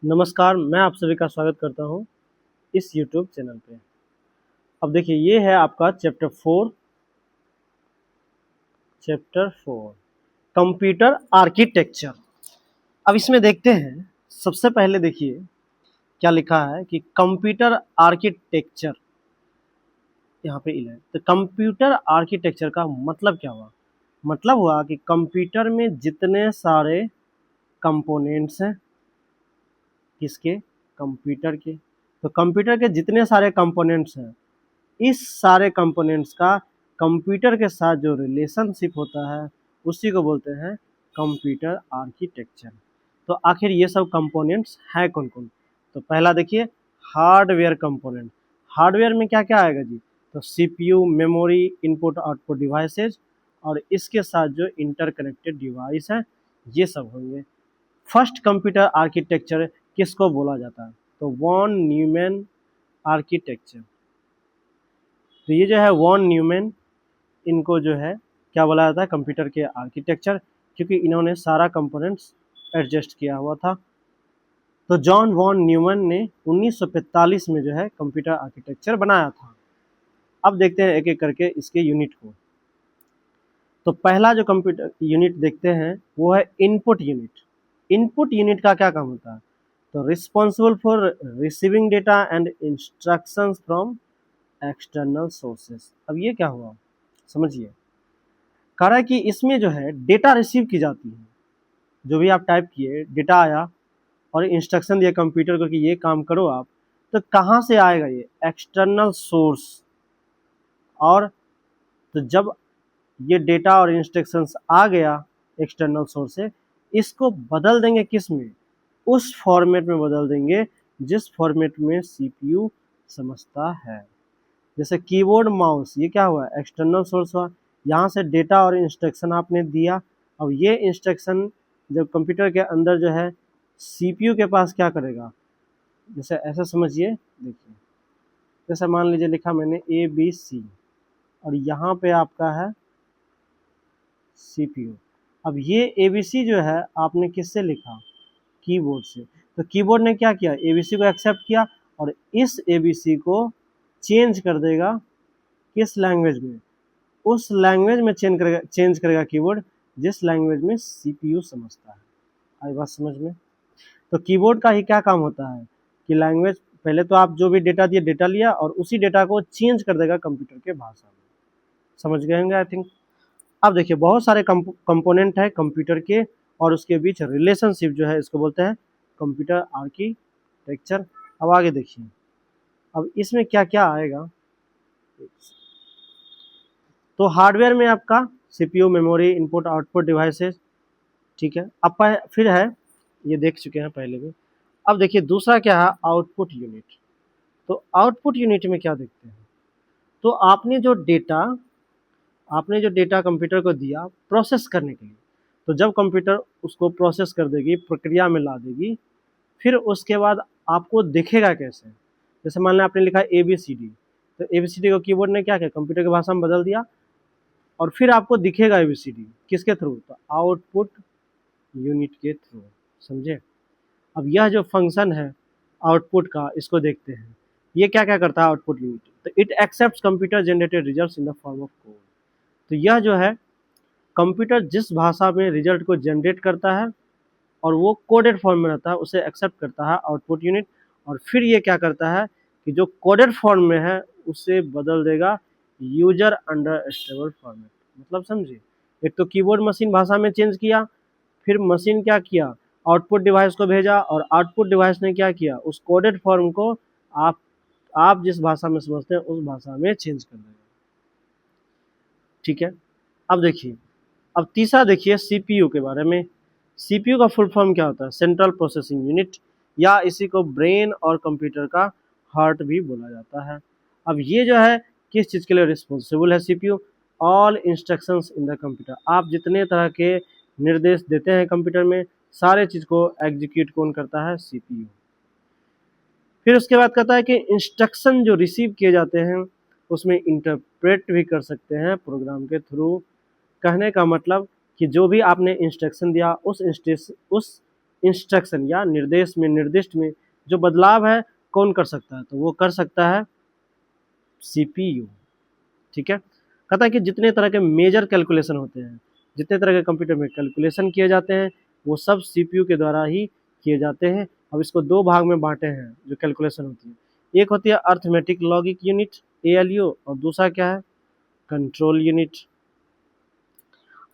नमस्कार, मैं आप सभी का स्वागत करता हूं इस यूट्यूब चैनल पे। अब देखिए ये है आपका चैप्टर 4 कंप्यूटर आर्किटेक्चर। अब इसमें देखते हैं, सबसे पहले देखिए क्या लिखा है कि कंप्यूटर आर्किटेक्चर यहाँ पे 11। तो कंप्यूटर आर्किटेक्चर का मतलब क्या हुआ? मतलब हुआ कि कंप्यूटर में जितने सारे कंपोनेंट्स हैं, किसके? कंप्यूटर के। तो कंप्यूटर के जितने सारे कंपोनेंट्स हैं, इस सारे कंपोनेंट्स का कंप्यूटर के साथ जो रिलेशनशिप होता है उसी को बोलते हैं कंप्यूटर आर्किटेक्चर। तो आखिर ये सब कंपोनेंट्स हैं कौन कौन? तो पहला देखिए, हार्डवेयर कंपोनेंट। हार्डवेयर में क्या क्या आएगा जी? तो CPU, memory, input output devices और इसके साथ जो इंटरकनेक्टेड डिवाइस है ये सब होंगे। फर्स्ट कंप्यूटर आर्किटेक्चर किसको बोला जाता है? तो वॉन न्यूमैन आर्किटेक्चर। तो ये जो है वॉन न्यूमैन, इनको जो है क्या बोला जाता है? कंप्यूटर के आर्किटेक्चर, क्योंकि इन्होंने सारा कंपोनेंट्स एडजस्ट किया हुआ था। तो जॉन वॉन न्यूमैन ने 1945 में जो है कंप्यूटर आर्किटेक्चर बनाया था। अब देखते हैं एक एक करके इसके यूनिट को। तो पहला जो कंप्यूटर यूनिट देखते हैं वो है इनपुट यूनिट। इनपुट यूनिट का क्या काम होता है? तो responsible for receiving data and instructions from external sources. अब ये क्या हुआ समझिए। कह रहा है कि इसमें जो है डेटा रिसीव की जाती है, जो भी आप टाइप किए डेटा आया और इंस्ट्रक्शन दिया कंप्यूटर को कि ये काम करो आप, तो कहाँ से आएगा? ये एक्सटर्नल सोर्स। और तो जब ये डेटा और इंस्ट्रक्शंस आ गया एक्सटर्नल सोर्स से, इसको बदल देंगे किस में? उस फॉर्मेट में बदल देंगे जिस फॉर्मेट में सीपीयू समझता है। जैसे कीबोर्ड, माउस, ये क्या हुआ? एक्सटर्नल सोर्स हुआ। यहाँ से डेटा और इंस्ट्रक्शन आपने दिया। अब ये इंस्ट्रक्शन जब कंप्यूटर के अंदर जो है सीपीयू के पास क्या करेगा? जैसे ऐसा समझिए, देखिए जैसे मान लीजिए लिखा मैंने ABC और यहाँ पे आपका है सीपीयू। अब ये ABC जो है आपने किससे लिखा? कीबोर्ड से। तो कीबोर्ड ने क्या किया? ABC को एक्सेप्ट किया और इस ABC को चेंज कर देगा किस लैंग्वेज में? उस लैंग्वेज में चेंज करेगा कीबोर्ड जिस लैंग्वेज में सीपीयू समझता है। आई बात समझ में? तो कीबोर्ड का ही क्या काम होता है कि लैंग्वेज, पहले तो आप जो भी डेटा दिए डेटा लिया और उसी डेटा को चेंज कर देगा कंप्यूटर के भाषा में। समझ गए होंगे आई थिंक। अब देखिए बहुत सारे कंपोनेंट है कंप्यूटर के और उसके बीच रिलेशनशिप जो है इसको बोलते हैं कंप्यूटर आर्किटेक्चर। अब आगे देखिए, अब इसमें क्या क्या आएगा। तो हार्डवेयर में आपका CPU, memory, input output devices, ठीक है। अब फिर है, ये देख चुके हैं पहले भी। अब देखिए दूसरा क्या है? Output unit. तो आउटपुट यूनिट में क्या देखते हैं? तो आपने जो डेटा कंप्यूटर को दिया प्रोसेस करने के लिए, तो जब कंप्यूटर उसको प्रोसेस कर देगी, प्रक्रिया में ला देगी, फिर उसके बाद आपको दिखेगा कैसे? जैसे मान लें आपने लिखा ABCD, तो ABCD को कीबोर्ड ने क्या किया? कंप्यूटर की भाषा में बदल दिया और फिर आपको दिखेगा ABCD किसके थ्रू? तो आउटपुट यूनिट के थ्रू। समझे? अब यह जो फंक्शन है आउटपुट का, इसको देखते हैं। ये क्या क्या करता है आउटपुट यूनिट? तो it accepts computer generated results in the form of code. तो यह जो है कंप्यूटर जिस भाषा में रिजल्ट को जनरेट करता है और वो कोडेड फॉर्म में रहता है उसे एक्सेप्ट करता है आउटपुट यूनिट। और फिर ये क्या करता है कि जो कोडेड फॉर्म में है उसे बदल देगा यूजर अंडर स्टेबल फॉर्मेट। मतलब समझिए, एक तो कीबोर्ड मशीन भाषा में चेंज किया, फिर मशीन क्या किया? आउटपुट डिवाइस को भेजा और आउटपुट डिवाइस ने क्या किया? उस कोडेड फॉर्म को आप आप जिस भाषा में समझते हैं उस भाषा में चेंज कर देगा। ठीक है। अब देखिए, अब तीसरा देखिए सीपीयू के बारे में। सीपीयू का फुल फॉर्म क्या होता है? सेंट्रल प्रोसेसिंग यूनिट, या इसी को ब्रेन और कंप्यूटर का हार्ट भी बोला जाता है। अब ये जो है किस चीज़ के लिए रिस्पॉन्सिबल है CPU? All instructions in the computer. आप जितने तरह के निर्देश देते हैं कंप्यूटर में, सारे चीज़ को एग्जीक्यूट कौन करता है? सीपीयू। फिर उसके बाद कहता है कि इंस्ट्रक्शन जो रिसीव किए जाते हैं उसमें इंटरप्रेट भी कर सकते हैं प्रोग्राम के थ्रू। कहने का मतलब कि जो भी आपने इंस्ट्रक्शन दिया उस इंस्ट्रक्शन या निर्देश में निर्दिष्ट में जो बदलाव है कौन कर सकता है, तो वो कर सकता है सीपीयू। ठीक है, कहता है कि जितने तरह के मेजर कैलकुलेशन होते हैं, जितने तरह के कंप्यूटर में कैलकुलेशन किए जाते हैं वो सब सीपीयू के द्वारा ही किए जाते हैं। अब इसको दो भाग में बांटे हैं जो कैलकुलेशन होती है, एक होती है अर्थमेटिक लॉजिक यूनिट एएलयू और दूसरा क्या है कंट्रोल यूनिट।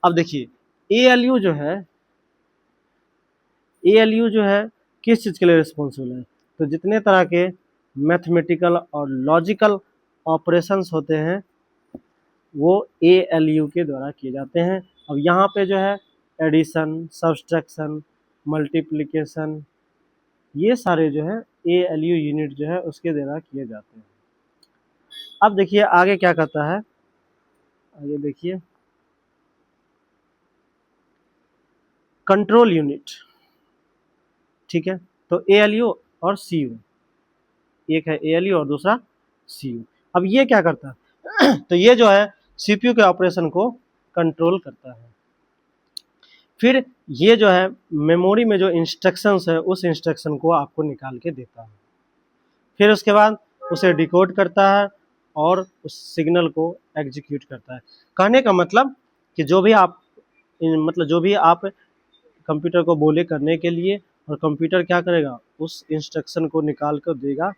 अब देखिए एएलयू जो है किस चीज़ के लिए रिस्पॉन्सिबल है, तो जितने तरह के मैथमेटिकल और लॉजिकल ऑपरेशंस होते हैं वो एएलयू के द्वारा किए जाते हैं। अब यहाँ पे जो है एडिशन, सब्सट्रैक्शन, मल्टीप्लिकेशन, ये सारे जो है एएलयू यूनिट जो है उसके द्वारा किए जाते हैं। अब देखिए आगे क्या कहता है, आगे देखिए कंट्रोल यूनिट। ठीक है, तो एएलयू और सीयू, एक है एएलयू और दूसरा सीयू। अब ये क्या करता है तो ये जो है सीपीयू के ऑपरेशन को कंट्रोल करता है। फिर ये जो है मेमोरी में जो इंस्ट्रक्शंस है उस इंस्ट्रक्शन को आपको निकाल के देता है, फिर उसके बाद उसे डिकोड करता है और उस सिग्नल को एग्जीक्यूट करता है। कहने का मतलब कि जो भी आप कंप्यूटर को बोले करने के लिए और कंप्यूटर क्या करेगा उस इंस्ट्रक्शन को निकाल कर देगा।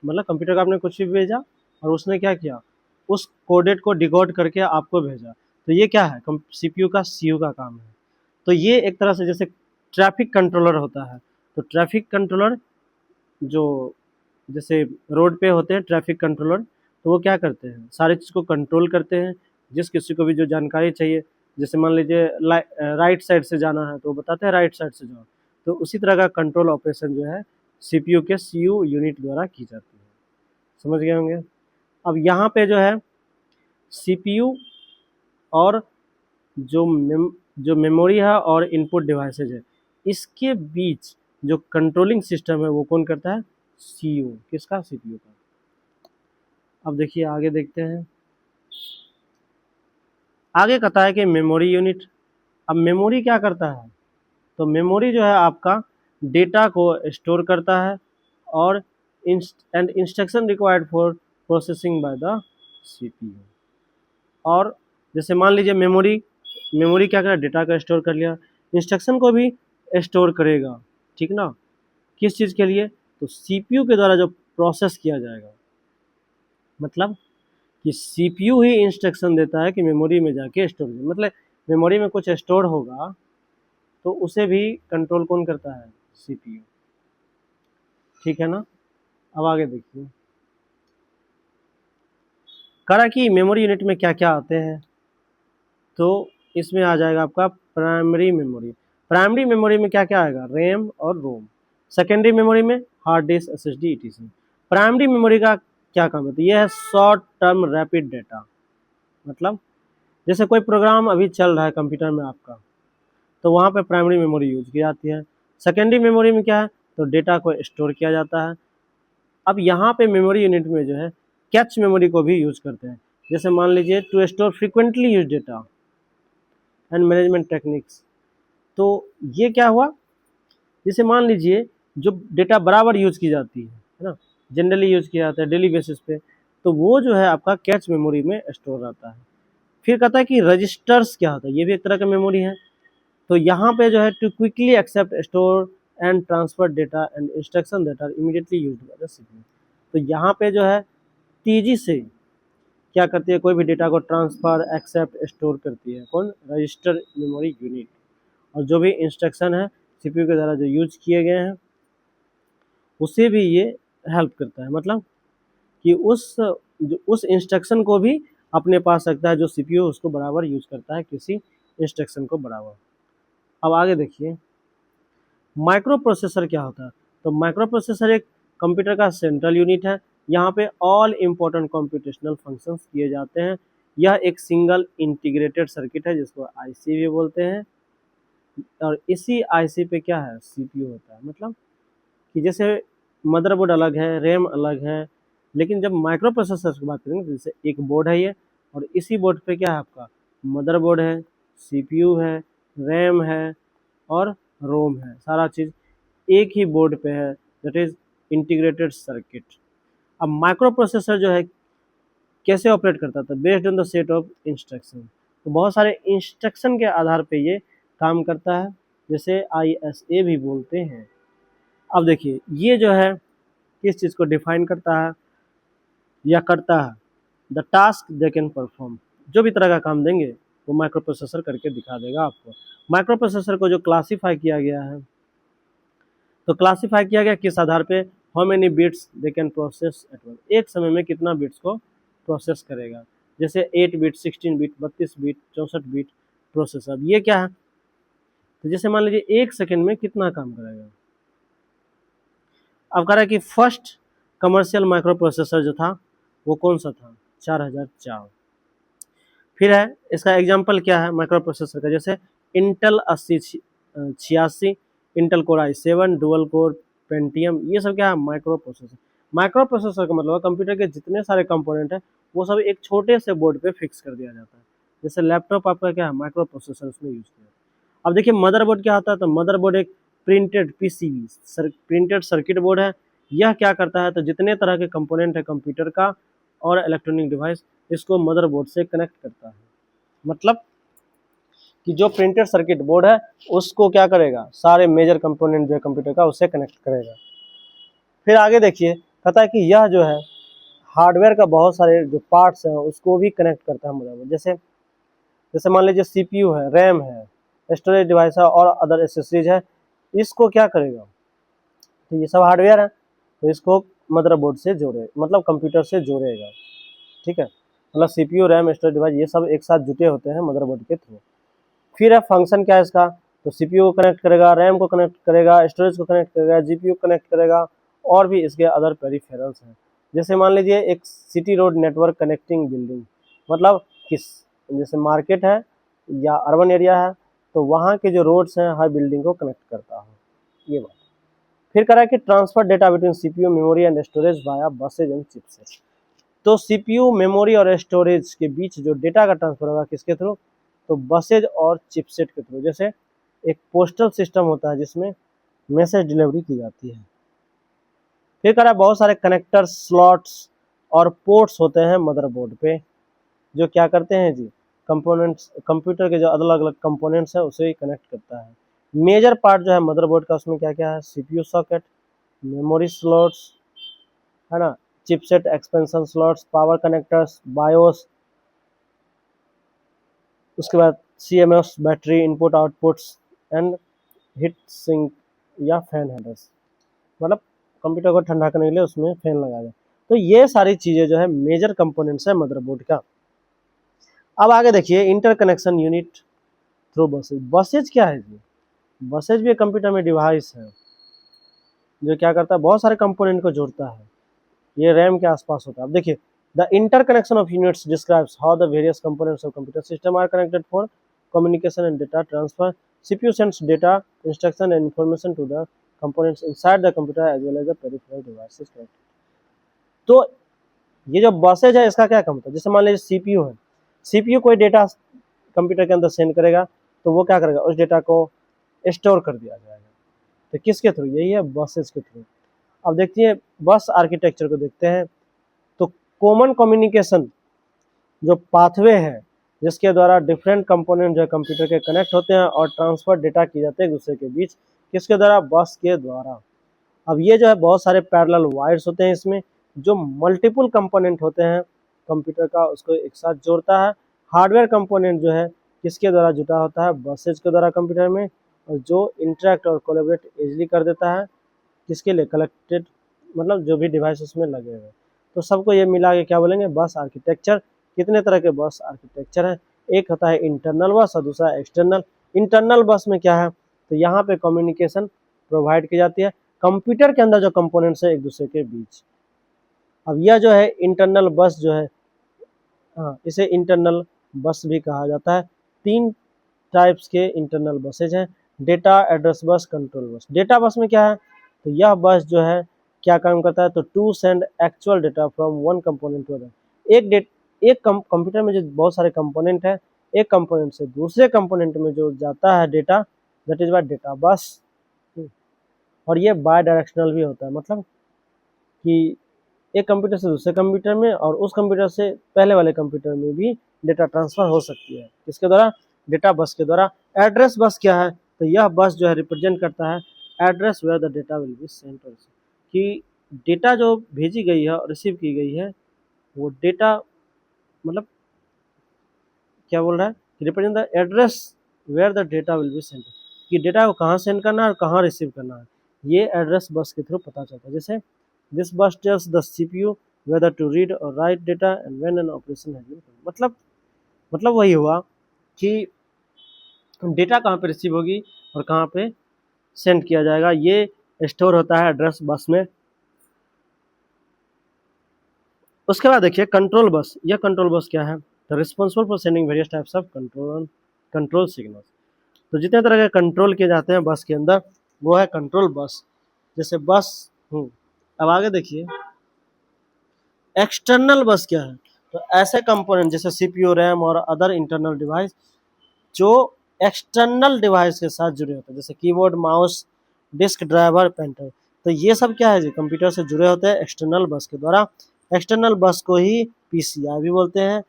मतलब कंप्यूटर का आपने कुछ भी भेजा और उसने क्या किया उस कोडेड को डिकोड करके आपको भेजा, तो ये क्या है सीपीयू का सीयू का काम है। तो ये एक तरह से जैसे ट्रैफिक कंट्रोलर होता है, तो ट्रैफिक कंट्रोलर जो जैसे रोड पे होते हैं ट्रैफिक कंट्रोलर, तो वो क्या करते हैं सारी चीज़ को कंट्रोल करते हैं। जिस किसी को भी जो जानकारी चाहिए, जैसे मान लीजिए राइट साइड से जाना है तो वो बताते हैं राइट साइड से जाओ, तो उसी तरह का कंट्रोल ऑपरेशन जो है सीपीयू के सीयू यूनिट द्वारा की जाती है। समझ गए होंगे। अब यहाँ पे जो है सीपीयू और जो मेमोरी है और इनपुट डिवाइसेज है इसके बीच जो कंट्रोलिंग सिस्टम है वो कौन करता है सीयू, किसका सीपीयू का। अब देखिए आगे देखते हैं, आगे कहता है कि मेमोरी यूनिट। अब मेमोरी क्या करता है, तो मेमोरी जो है आपका डेटा को स्टोर करता है और and instruction required for processing bye the CPU. और जैसे मान लीजिए मेमोरी क्या करेगा डेटा का स्टोर कर लिया, इंस्ट्रक्शन को भी स्टोर करेगा। ठीक ना, किस चीज़ के लिए, तो सीपीयू के द्वारा जो प्रोसेस किया जाएगा। मतलब कि सीपीयू ही इंस्ट्रक्शन देता है कि मेमोरी में जाके स्टोर, मतलब मेमोरी में कुछ स्टोर होगा तो उसे भी कंट्रोल कौन करता है सीपीयू। ठीक है ना। अब आगे देखिए करा कि मेमोरी यूनिट में क्या क्या आते हैं, तो इसमें आ जाएगा आपका प्राइमरी मेमोरी। प्राइमरी मेमोरी में क्या क्या आएगा रैम और रोम। सेकेंडरी मेमोरी में hard disk SSD etc. Primary memory का क्या काम है, तो ये है शॉर्ट टर्म रैपिड डेटा। मतलब जैसे कोई प्रोग्राम अभी चल रहा है कंप्यूटर में आपका, तो वहाँ पे प्राइमरी मेमोरी यूज की जाती है। सेकेंडरी मेमोरी में क्या है, तो डेटा को स्टोर किया जाता है। अब यहाँ पे मेमोरी यूनिट में जो है कैच मेमोरी को भी यूज करते हैं। जैसे मान लीजिए to store frequently use data and management techniques. तो ये क्या हुआ, जैसे मान लीजिए जो डेटा बराबर यूज की जाती है ना, जनरली यूज किया जाता है डेली बेसिस पे, तो वो जो है आपका कैच मेमोरी में स्टोर रहता है। फिर कहता है कि रजिस्टर्स क्या होता है, ये भी एक तरह का मेमोरी है। तो यहाँ पे जो है to quickly accept store and transfer data and instruction that are immediately used by the CPU. तो यहाँ पे जो है तेजी से क्या करती है कोई भी डेटा को ट्रांसफर एक्सेप्ट स्टोर करती है कौन रजिस्टर मेमोरी यूनिट। और जो भी इंस्ट्रक्शन है सीपीयू के द्वारा जो यूज किए गए हैं उसे भी ये हेल्प करता है। मतलब कि उस इंस्ट्रक्शन को भी अपने पास रखता है जो सीपीयू उसको बराबर यूज करता है किसी इंस्ट्रक्शन को बराबर। अब आगे देखिए माइक्रो प्रोसेसर क्या होता है, तो माइक्रो प्रोसेसर एक कंप्यूटर का सेंट्रल यूनिट है। यहाँ पे ऑल इम्पोर्टेंट कंप्यूटेशनल फंक्शंस किए जाते हैं। यह एक सिंगल इंटीग्रेटेड सर्किट है जिसको आईसी भी बोलते हैं। और इसी आईसी पे क्या है सीपीयू होता है। मतलब कि जैसे मदरबोर्ड अलग है, रैम अलग है, लेकिन जब माइक्रो प्रोसेसर की बात करेंगे तो जैसे एक बोर्ड है ये, और इसी बोर्ड पे क्या है आपका मदरबोर्ड है, सीपीयू है, रैम है और रोम है, सारा चीज़ एक ही बोर्ड पे है, दैट इज इंटीग्रेटेड सर्किट। अब माइक्रो प्रोसेसर जो है कैसे ऑपरेट करता था, based on the set of instruction, तो बहुत सारे इंस्ट्रक्शन के आधार पे ये काम करता है, जैसे ISA भी बोलते हैं। अब देखिए ये जो है किस चीज़ को डिफाइन करता है या करता है, the task they can perform, जो भी तरह का काम देंगे वो माइक्रो प्रोसेसर करके दिखा देगा आपको। माइक्रो प्रोसेसर को जो क्लासीफाई किया गया है, तो क्लासीफाई किया गया किस आधार पे, how many bits they can process at one, एक समय में कितना बिट्स को प्रोसेस करेगा, जैसे 8 bit, 16 bit, 32 bit, 64 bit processor. ये क्या है, तो जैसे मान लीजिए एक सेकंड में कितना काम करेगा। अब कह रहा है कि फर्स्ट कमर्शियल माइक्रो प्रोसेसर जो था वो कौन सा था, 4004। फिर है इसका एग्जाम्पल क्या है माइक्रो प्रोसेसर का, जैसे Intel 8086, Intel core i7, dual core Pentium, ये सब क्या है माइक्रो प्रोसेसर। माइक्रो प्रोसेसर का मतलब कंप्यूटर के जितने सारे कंपोनेंट हैं वो सब एक छोटे से बोर्ड पे फिक्स कर दिया जाता है। जैसे लैपटॉप आपका क्या है माइक्रो प्रोसेसर उसमें यूज किया। अब देखिए मदरबोर्ड क्या होता है, तो मदरबोर्ड एक printed PCB printed circuit board है। यह क्या करता है, तो जितने तरह के कंपोनेंट है कंप्यूटर का और इलेक्ट्रॉनिक डिवाइस, इसको मदरबोर्ड से कनेक्ट करता है। मतलब कि जो प्रिंटेड सर्किट बोर्ड है उसको क्या करेगा, सारे मेजर कंपोनेंट जो है कंप्यूटर का उससे कनेक्ट करेगा। फिर आगे देखिए कहता है कि यह जो है हार्डवेयर का बहुत सारे जो पार्ट्स हैं उसको भी कनेक्ट करता है मदरबोर्ड। जैसे जैसे मान लीजिए CPU है, रैम है, स्टोरेज डिवाइस है और अदर एसेसरीज है, इसको क्या करेगा, तो ये सब हार्डवेयर है, तो इसको मदरबोर्ड से जोड़े, मतलब कंप्यूटर से जोड़ेगा। ठीक है, मतलब CPU, रैम, स्टोरेज डिवाइस ये सब एक साथ जुटे होते हैं मदरबोर्ड के थ्रू। फिर है फंक्शन क्या है इसका, तो CPU को कनेक्ट करेगा, रैम को कनेक्ट करेगा, स्टोरेज को कनेक्ट करेगा, GPU को कनेक्ट करेगा और भी इसके अदर पेरिफेरल्स हैं। जैसे मान लीजिए एक city road network connecting building, मतलब किस, जैसे मार्केट है या अर्बन एरिया है तो वहाँ के जो रोड्स हैं हर बिल्डिंग को कनेक्ट करता है, ये बात। फिर कह रहा है कि transfer data between CPU, memory and storage via buses and chipset. तो CPU, मेमोरी और स्टोरेज के बीच जो डेटा का ट्रांसफर होगा किसके थ्रू, तो बसेज और चिपसेट के थ्रू। जैसे एक पोस्टल सिस्टम होता है जिसमें मैसेज डिलीवरी की जाती है। फिर कह रहा है बहुत सारे कनेक्टर, स्लॉट्स और पोर्ट्स होते हैं मदरबोर्ड पे, जो क्या करते हैं जी, कंपोनेंट्स, कंप्यूटर के जो अलग अलग कंपोनेंट्स हैं उसे कनेक्ट करता है। मेजर पार्ट जो है मदरबोर्ड का उसमें क्या क्या है, CPU सॉकेट, मेमोरी स्लॉट्स, है ना, chipset expansion slots, power connectors, BIOS, उसके बाद CMOS battery, input outputs and heat sink या फैन हेडर्स, मतलब कंप्यूटर को ठंडा करने के लिए उसमें फैन लगाया जाए। तो ये सारी चीज़ें जो है मेजर कंपोनेंट्स है मदरबोर्ड का। अब आगे देखिए interconnection unit through buses. Buses क्या है जी, बसेज भी कंप्यूटर में डिवाइस है जो क्या करता है, बहुत सारे कंपोनेंट को जोड़ता है। ये रैम के आसपास होता है। अब देखिए the interconnection of units describes how the various components of computer system are connected for communication and data transfer. CPU sends data, instruction and information to the components inside the computer as well as the peripheral devices connected. तो ये जो buses है इसका क्या काम होता है, जैसे मान लीजिए CPU है, CPU कोई डेटा कंप्यूटर के अंदर सेंड करेगा तो वो क्या करेगा, उस डेटा को स्टोर कर दिया जाएगा। तो किसके थ्रू, यही है बसेज के थ्रू। अब देखते हैं बस आर्किटेक्चर को देखते हैं, तो कॉमन कम्युनिकेशन जो पाथवे है जिसके द्वारा डिफरेंट कंपोनेंट जो है कंप्यूटर के कनेक्ट होते हैं और ट्रांसफर डेटा किए जाते हैं एक दूसरे के बीच, किसके द्वारा, बस के द्वारा। अब ये जो है बहुत सारे पैरेलल वायर्स होते हैं इसमें जो मल्टीपल कंपोनेंट होते हैं कंप्यूटर का उसको एक साथ जोड़ता है। हार्डवेयर कंपोनेंट जो है किसके द्वारा जुटा होता है, बसेज के द्वारा कंप्यूटर में, और जो इंटरेक्ट और कोलैबोरेट इजीली कर देता है किसके लिए, कलेक्टेड, मतलब जो भी डिवाइस उसमें लगे हुए। तो सबको ये मिला के क्या बोलेंगे, बस आर्किटेक्चर। कितने तरह के बस आर्किटेक्चर है, एक होता है इंटरनल बस और दूसरा एक्सटर्नल। इंटरनल बस में क्या है, तो यहाँ पे कम्युनिकेशन प्रोवाइड की जाती है कंप्यूटर के अंदर जो कंपोनेंट्स है एक दूसरे के बीच। अब यह जो है इंटरनल बस जो है, हाँ, इसे इंटरनल बस भी कहा जाता है। 3 टाइप्स के इंटरनल बसेज हैं, data, address bus, control bus. Data bus में क्या है, तो यह बस जो है क्या काम करता है, तो to send actual data from one component to other. एक कंप्यूटर में जो बहुत सारे कंपोनेंट है, एक कंपोनेंट से दूसरे कंपोनेंट में जो जाता है data, that is what data bus. और ये बाय डायरेक्शनल भी होता है, मतलब कि एक कंप्यूटर से दूसरे कंप्यूटर में और उस कंप्यूटर से पहले वाले कंप्यूटर में भी डेटा ट्रांसफर हो सकती है। किसके द्वारा? डेटा बस के द्वारा। एड्रेस बस क्या है? तो यह बस जो है रिप्रेजेंट करता है address where the data will be sent also, कि डेटा जो भेजी गई है और रिसीव की गई है वो डेटा, मतलब क्या बोल रहा है, represent the address where the data will be sent, कि डेटा को कहाँ सेंड करना है और कहाँ रिसीव करना है, ये एड्रेस बस के थ्रू पता चलता है। जैसे this bus tells the CPU whether to read और write data and when an operation has been, मतलब वही हुआ कि डेटा कहाँ पे रिसीव होगी और कहाँ पे सेंड किया जाएगा, ये स्टोर होता है एड्रेस बस में। उसके बाद देखिए कंट्रोल बस। यह कंट्रोल बस क्या है? तो responsible for sending various types of control signals. तो जितने तरह के कंट्रोल किए जाते हैं बस के अंदर वो है कंट्रोल बस। जैसे बस अब आगे देखिए एक्सटर्नल बस क्या है? तो ऐसे कंपोनेंट जैसे सीपीयू, रैम और अदर इंटरनल डिवाइस जो एक्सटर्नल डिवाइस के साथ जुड़े होते हैं, जैसे keyboard, mouse, disk driver, printer, तो ये सब क्या है जी? कंप्यूटर से जुड़े होते हैं एक्सटर्नल बस के द्वारा। एक्सटर्नल बस को ही पीसीआई भी बोलते हैं,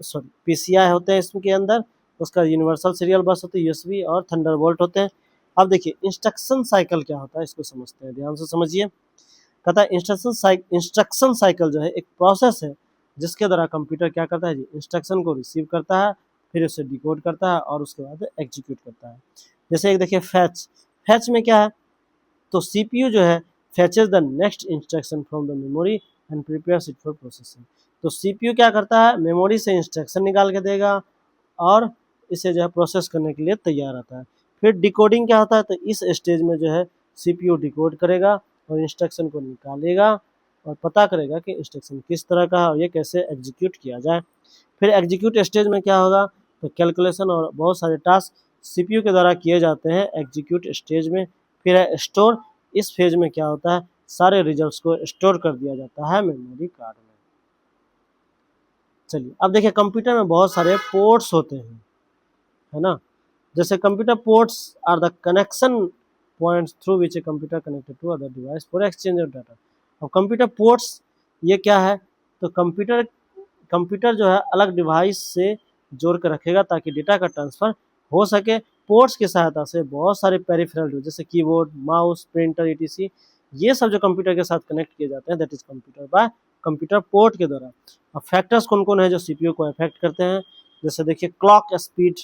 सॉरी पीसीआई होते हैं इसके अंदर। उसका यूनिवर्सल सीरियल बस होती है, यूएसबी और थंडरबोल्ट होते हैं। अब देखिए इंस्ट्रक्शन साइकिल क्या होता है, इसको समझते हैं, ध्यान से समझिए। कहता है इंस्ट्रक्शन साइकिल जो है एक प्रोसेस है जिसके द्वारा कंप्यूटर क्या करता है जी? इंस्ट्रक्शन को रिसीव करता है, फिर उसे डिकोड करता है और उसके बाद एग्जीक्यूट करता है। जैसे एक देखिए फैच में क्या है? तो सीपीयू जो है fetches the next instruction from the memory and prepares it for processing. तो सीपीयू क्या करता है? मेमोरी से इंस्ट्रक्शन निकाल के देगा और इसे जो है प्रोसेस करने के लिए तैयार रहता है। फिर डिकोडिंग क्या होता है? तो इस स्टेज में जो है सीपीयू डिकोड करेगा और इंस्ट्रक्शन को निकालेगा और पता करेगा कि इंस्ट्रक्शन किस तरह का है और ये कैसे एग्जीक्यूट किया जाए। फिर एग्जीक्यूट स्टेज में क्या होगा? तो कैलकुलेशन और बहुत सारे टास्क सीपीयू के द्वारा किए जाते हैं एग्जीक्यूट स्टेज में। फिर है स्टोर। इस फेज में क्या होता है? सारे रिजल्ट्स को स्टोर कर दिया जाता है मेमोरी कार्ड में। चलिए अब देखिए कंप्यूटर में बहुत सारे पोर्ट्स होते हैं, है ना। जैसे computer ports are the connection points through which a computer connected to other device for exchange of data. अब कंप्यूटर पोर्ट्स ये क्या है? तो कंप्यूटर जो है अलग डिवाइस से जोड़ कर रखेगा ताकि डेटा का ट्रांसफर हो सके। पोर्ट्स की सहायता से बहुत सारे पेरिफेरल जैसे कीबोर्ड, माउस, प्रिंटर ईटीसी, ये सब जो कंप्यूटर के साथ कनेक्ट किए जाते हैं that is computer bye computer port के द्वारा। अब फैक्टर्स कौन कौन है जो सीपीयू को अफेक्ट करते हैं? जैसे देखिए क्लॉक स्पीड।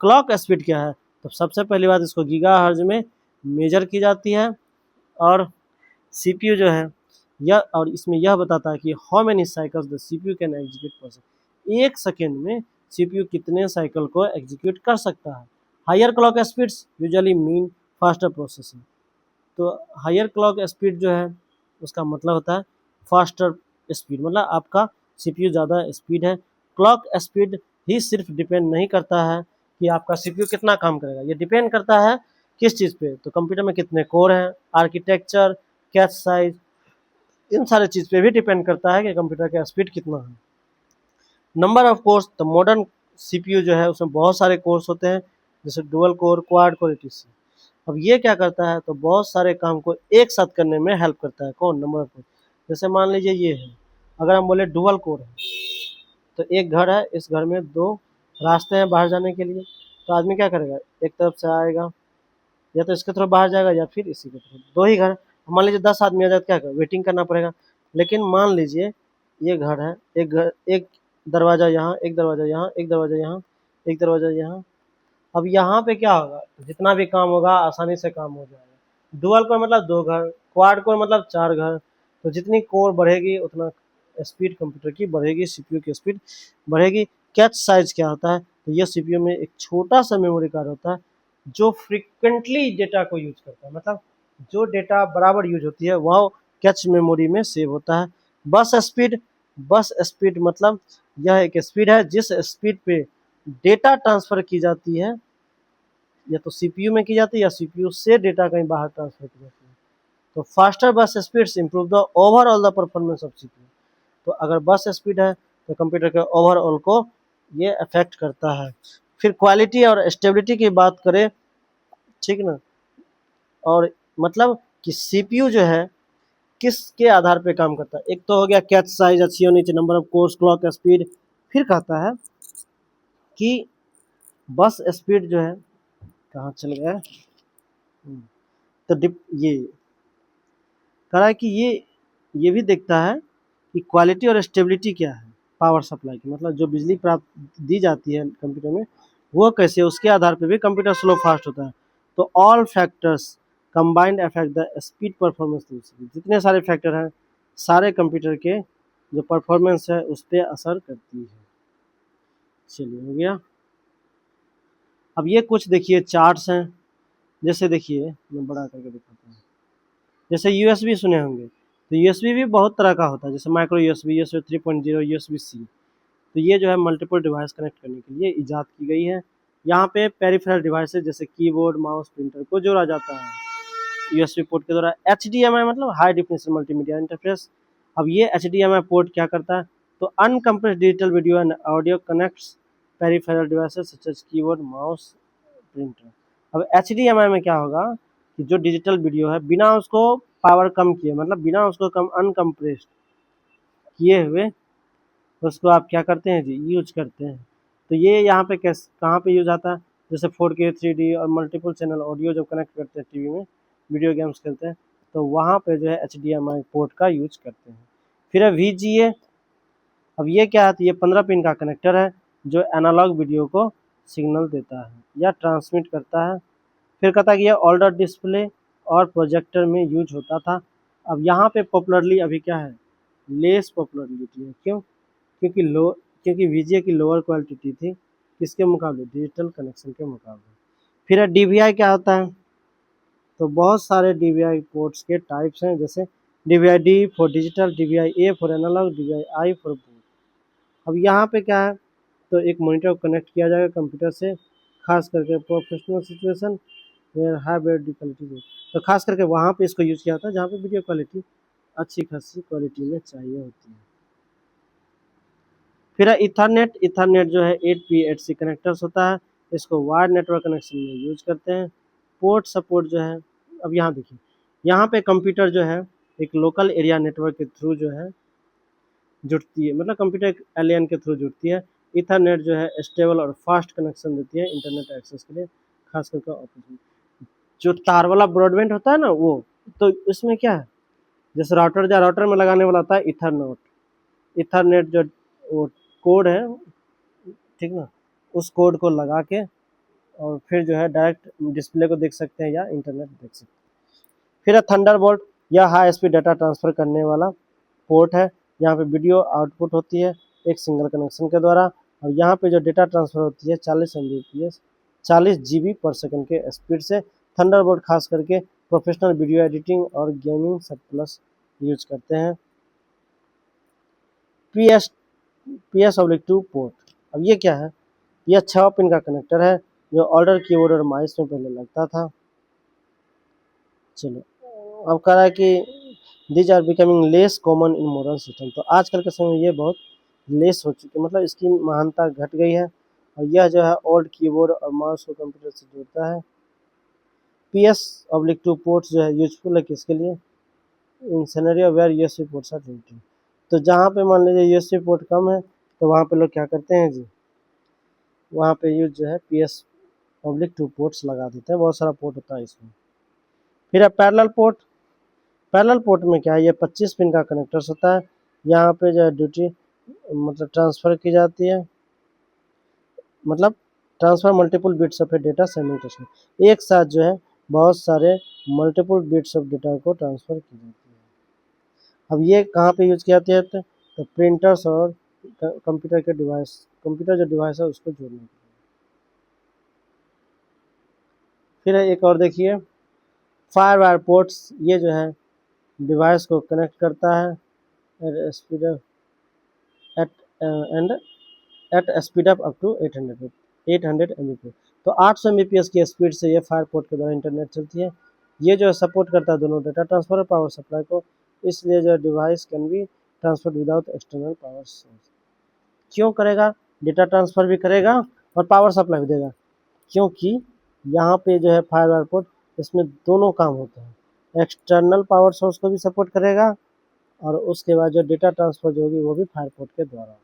क्लॉक स्पीड क्या है? तो सबसे पहली बात इसको गीगाहर्ट्ज में मेजर की जाती है और सीपीयू जो है यह और इसमें यह बताता है कि how many cycles the CPU can execute per second. एक सेकेंड में सीपीयू कितने साइकिल को एग्जीक्यूट कर सकता है। Higher clock speeds usually mean faster processing. तो हायर क्लॉक स्पीड जो है उसका मतलब होता है फास्टर स्पीड, मतलब आपका सीपीयू ज़्यादा स्पीड है। क्लॉक स्पीड ही सिर्फ डिपेंड नहीं करता है कि आपका सीपीयू कितना काम करेगा, ये डिपेंड करता है किस चीज़ पे? तो कंप्यूटर में कितने कोर हैं, आर्किटेक्चर, कैश साइज, इन सारे चीज़ पे भी डिपेंड करता है कि कंप्यूटर का स्पीड कितना है। नंबर ऑफ कोर्स, तो मॉडर्न सीपीयू जो है उसमें बहुत सारे कोर्स होते हैं जैसे dual core, quad core, etc. अब ये क्या करता है? तो बहुत सारे काम को एक साथ करने में हेल्प करता है। कौन? Number of core. जैसे मान लीजिए ये है, अगर हम बोले डुअल कोर है तो एक घर है, इस घर में दो रास्ते हैं बाहर जाने के लिए, तो आदमी क्या करेगा? एक तरफ से आएगा, या तो इसके थ्रू बाहर जाएगा या फिर इसी के थ्रू। दो ही घर, मान लीजिए 10 आदमी आ जाए तो क्या करेगा? वेटिंग करना पड़ेगा। लेकिन मान लीजिए ये घर है, एक दरवाज़ा यहाँ, एक दरवाज़ा यहाँ, एक दरवाज़ा यहाँ, एक दरवाज़ा यहाँ। अब यहाँ पे क्या होगा? जितना भी काम होगा आसानी से काम हो जाएगा। डुअल कोर मतलब 2 घर, क्वाड कोर मतलब 4 घर। तो जितनी कोर बढ़ेगी उतना स्पीड कंप्यूटर की बढ़ेगी, सीपीयू की स्पीड बढ़ेगी। कैच साइज क्या होता है? तो ये सीपीयू में एक छोटा सा मेमोरी कार्ड होता है जो फ्रीक्वेंटली डेटा को यूज करता है, मतलब जो डेटा बराबर यूज होती है वह कैच मेमोरी में सेव होता है। बस स्पीड मतलब यह एक स्पीड है जिस स्पीड पे डेटा ट्रांसफर की जाती है, या तो सीपीयू में की जाती है या सीपीयू से डेटा कहीं बाहर ट्रांसफर की जाती है। तो फास्टर बस speeds improve the overall the performance of CPU. तो अगर बस स्पीड है तो कंप्यूटर के ओवरऑल को ये अफेक्ट करता है। फिर क्वालिटी और स्टेबिलिटी की बात करें ठीक ना। और मतलब कि सीपीयू जो है किसके आधार पे काम करता है, एक तो हो गया कैच साइज अच्छी होनी चाहिए, number of course, clock speed. फिर कहता है कि बस स्पीड जो है, कहाँ चल गया, तो ये कह रहा है कि ये भी देखता है कि क्वालिटी और स्टेबिलिटी क्या है पावर सप्लाई की, मतलब जो बिजली प्राप्त दी जाती है कंप्यूटर में वो कैसे, उसके आधार पे भी कंप्यूटर स्लो फास्ट होता है। तो all factors combined affect the speed performance. जितने सारे फैक्टर हैं सारे कंप्यूटर के जो परफॉर्मेंस है उस पर असर करती है। चलिए हो गया। अब ये कुछ देखिए चार्ट्स हैं, जैसे देखिए मैं बड़ा करके दिखाता हूँ। जैसे यूएसबी सुने होंगे, तो यूएसबी भी बहुत तरह का होता है, जैसे micro USB, USB 3.0, USB C. तो ये जो है मल्टीपल डिवाइस कनेक्ट करने के लिए इजाद की गई है। यहाँ पे पेरिफेरल डिवाइसेस जैसे कीबोर्ड, माउस, प्रिंटर को जोड़ा जाता है यूएसबी पोर्ट के द्वारा। एचडीएमआई मतलब हाई डेफिनेशन मल्टीमीडिया इंटरफेस। अब ये एचडीएमआई पोर्ट क्या करता है, तो uncompressed digital video and audio connects peripheral devices such as keyboard, mouse, printer. अब एचडीएमआई में क्या होगा कि जो डिजिटल वीडियो है बिना उसको पावर कम किए, मतलब बिना उसको कम अनकम्प्रेस्ड किए हुए उसको आप क्या करते हैं जी, यूज करते हैं। तो ये यहाँ पे कैसे कहाँ पे यूज आता है, जैसे 4K 3D और मल्टीपल चैनल ऑडियो जब कनेक्ट करते हैं टीवी में, वीडियो गेम्स खेलते हैं, तो वहाँ पे जो है HDMI पोर्ट का यूज करते हैं। फिर है VGA। अब ये क्या है, तो ये 15 पिन का कनेक्टर है जो एनालॉग वीडियो को सिग्नल देता है या ट्रांसमिट करता है। फिर कहता है कि ये ओल्डर डिस्प्ले और प्रोजेक्टर में यूज होता था। अब यहाँ पे पॉपुलरली अभी क्या है, लेस पॉपुलरिटी है। क्यों, क्योंकि वीजीए की लोअर क्वालिटी थी किसके मुकाबले, डिजिटल कनेक्शन के मुकाबले। फिर है डीवीआई क्या होता है, तो बहुत सारे डीवीआई पोर्ट्स के टाइप्स हैं, जैसे DVI D for digital, DVI A for analog, DVI I for both. अब यहाँ पे क्या है, तो एक मॉनिटर को कनेक्ट किया जाएगा कंप्यूटर से, खास करके professional situation where high video quality, तो खास करके वहाँ पे इसको यूज किया जाता है जहाँ पे वीडियो क्वालिटी अच्छी खासी क्वालिटी में चाहिए होती है। फिर है इथरनेट। इथरनेट जो है 8P8C कनेक्टर्स होता है, इसको वायर्ड नेटवर्क कनेक्शन में यूज करते हैं। पोर्ट सपोर्ट जो है, अब यहाँ देखिए, यहाँ पे कंप्यूटर जो है एक लोकल एरिया नेटवर्क के थ्रू जो है जुड़ती है, मतलब कंप्यूटर एक एलियन के थ्रू जुड़ती है। इथरनेट जो है स्टेबल और फास्ट कनेक्शन देती है इंटरनेट एक्सेस के लिए, खास करके ऑफिस। जो तार वाला ब्रॉडबैंड होता है ना वो, तो इसमें क्या है, जैसे राउटर में लगाने वाला होता है इथरनेट। इथरनेट जो वो कोड है, ठीक ना, उस कोड को लगा के और फिर जो है डायरेक्ट डिस्प्ले को देख सकते हैं या इंटरनेट देख सकते हैं। फिर है थंडरबोल्ट, यह हाई स्पीड डाटा ट्रांसफर करने वाला पोर्ट है। यहाँ पे वीडियो आउटपुट होती है एक सिंगल कनेक्शन के द्वारा, और यहाँ पे जो डेटा ट्रांसफर होती है 40 Mbps 40 GB पर सेकंड के स्पीड से। थंडरबोल्ट खास करके प्रोफेशनल वीडियो एडिटिंग और गेमिंग सब प्लस यूज करते हैं। PS/2 पोर्ट, अब ये क्या है, यह 6 पिन का कनेक्टर है जो ऑल्डर कीबोर्ड और माउस में पहले लगता था। चलो, अब कह रहा है कि these are becoming less common in modern system, तो आजकल के समय में ये बहुत लेस हो चुकी है, मतलब इसकी महानता घट गई है। और यह जो है ओल्ड कीबोर्ड और माउस को कंप्यूटर से जोड़ता है। PS/2 पोर्ट्स जो है यूजफुल है किसके लिए, in scenario where USB ports are limited. तो जहाँ पे मान लीजिए यूएसबी पोर्ट कम है तो वहाँ पे लोग क्या करते हैं जी, वहाँ पे यूज जो है PS/2 पोर्ट्स लगा देते हैं, बहुत सारा पोर्ट होता है इसमें। फिर है पैरेलल पोर्ट। पैरेलल पोर्ट में क्या है, ये 25 पिन का कनेक्टर्स होता है। यहाँ पे जो है ड्यूटी मतलब ट्रांसफ़र की जाती है, मतलब transfer multiple bits of data simultaneously, एक साथ जो है बहुत सारे मल्टीपल बिट्स ऑफ डेटा को ट्रांसफ़र की जाती है। अब ये कहाँ पे यूज किया जाता है, तो प्रिंटर्स और कंप्यूटर के डिवाइस, कंप्यूटर जो डिवाइस है उसको जोड़ने के लिए। फिर एक और देखिए फायरवायर पोर्ट्स, ये जो है डिवाइस को कनेक्ट करता है speed at and at speed up to 800 Mbps। तो 800 Mbps की स्पीड से ये फायर पोर्ट के द्वारा इंटरनेट चलती है। ये जो सपोर्ट करता है दोनों डेटा ट्रांसफर और पावर सप्लाई को, इसलिए जो device can be transfer without external power source. क्यों करेगा, डेटा ट्रांसफर भी करेगा और पावर सप्लाई भी देगा, क्योंकि यहाँ पे जो है फायरवॉल पोर्ट, इसमें दोनों काम होते हैं, एक्सटर्नल पावर सोर्स को भी सपोर्ट करेगा और उसके बाद जो डेटा ट्रांसफर जो होगी वो भी फायरपोर्ट के द्वारा।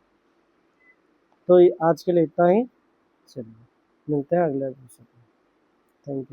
तो आज के लिए इतना ही, चलिए मिलते हैं अगले एपिसोड में। Thank you.